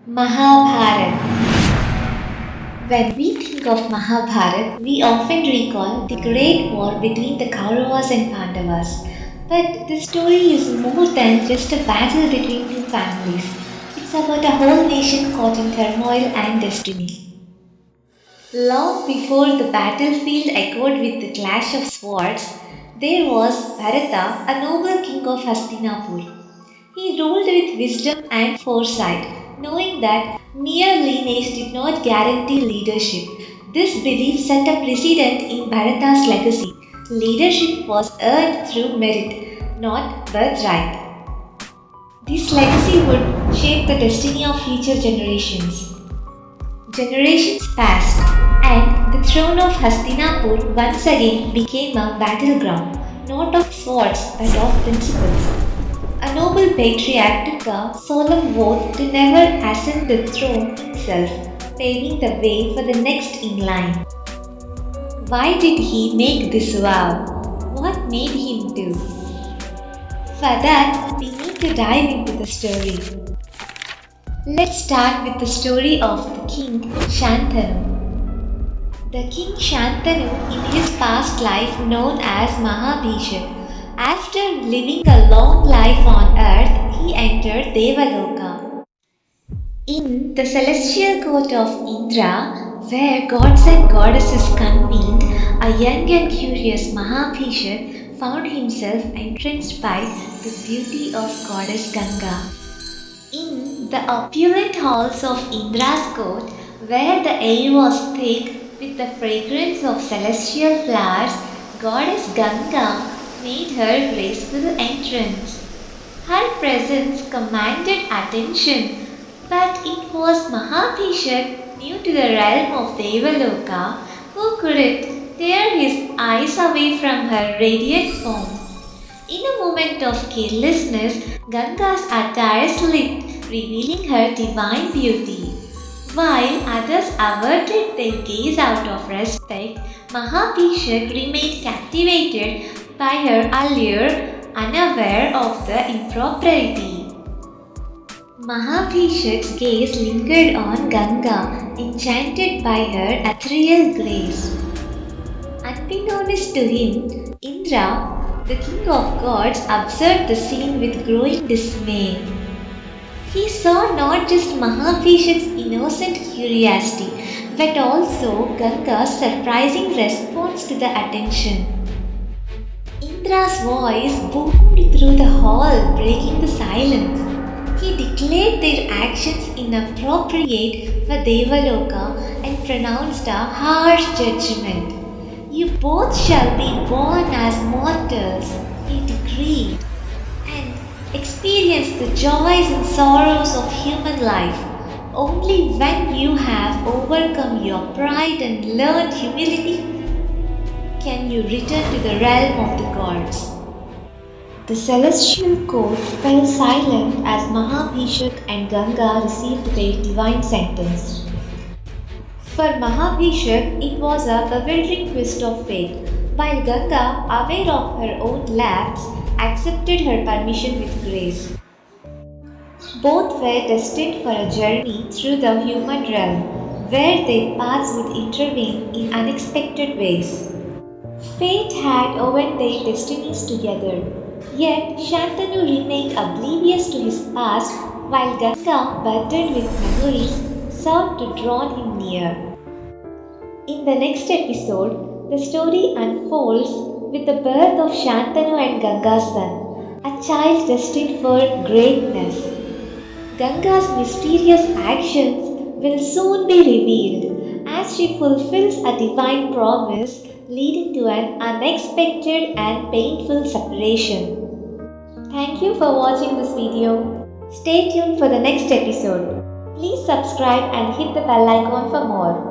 Mahabharata. When we think of Mahabharata, we often recall the great war between the Kauravas and Pandavas. But this story is more than just a battle between two families. It's about a whole nation caught in turmoil and destiny. Long before the battlefield echoed with the clash of swords, there was Bharata, a noble king of Hastinapur. He ruled with wisdom and foresight, knowing that mere lineage did not guarantee leadership. This belief set a precedent in Bharata's legacy. Leadership was earned through merit, not birthright. This legacy would shape the destiny of future generations. Generations passed, and the throne of Hastinapur once again became a battleground, not of swords but of principles. A noble patriarch took a solemn oath to never ascend the throne himself, paving the way for the next in line. Why did he make this vow? What made him do? For that, we need to dive into the story. Let's start with the story of the king Shantanu. The king Shantanu, in his past life known as Mahabhishak, after living a long life on earth, he entered Devaloka. In the celestial court of Indra, where gods and goddesses convened, a young and curious Mahabhishak found himself entranced by the beauty of goddess Ganga. In the opulent halls of Indra's court, where the air was thick with the fragrance of celestial flowers, goddess Ganga made her graceful entrance. Her presence commanded attention, but it was Mahabhishak, new to the realm of Devaloka, who couldn't tear his eyes away from her radiant form. In a moment of carelessness, Ganga's attire slipped, revealing her divine beauty. While others averted their gaze out of respect, Mahabhishak remained captivated by her allure, unaware of the impropriety. Mahabhishak's gaze lingered on Ganga, enchanted by her ethereal grace. Unbeknownst to him, Indra, the king of gods, observed the scene with growing dismay. He saw not just Mahabhishak's innocent curiosity, but also Ganga's surprising response to the attention. Indra's voice boomed through the hall, breaking the silence. He declared their actions inappropriate for Devaloka and pronounced a harsh judgment. You both shall be born as mortals, he decreed, and experience the joys and sorrows of human life. Only when you have overcome your pride and learned humility can you return to the realm of the gods. The celestial court fell silent as Mahabhishak and Ganga received their divine sentence. For Mahabhishak, it was a bewildering twist of fate, while Ganga, aware of her own lapse, accepted her permission with grace. Both were destined for a journey through the human realm, where their paths would intervene in unexpected ways. Fate had woven their destinies together, yet Shantanu remained oblivious to his past, while Ganga, burdened with memories, sought to draw him near. In the next episode, the story unfolds with the birth of Shantanu and Ganga's son, a child destined for greatness. Ganga's mysterious actions will soon be revealed as she fulfills a divine promise leading to an unexpected and painful separation. Thank you for watching this video. Stay tuned for the next episode. Please subscribe and hit the bell icon for more.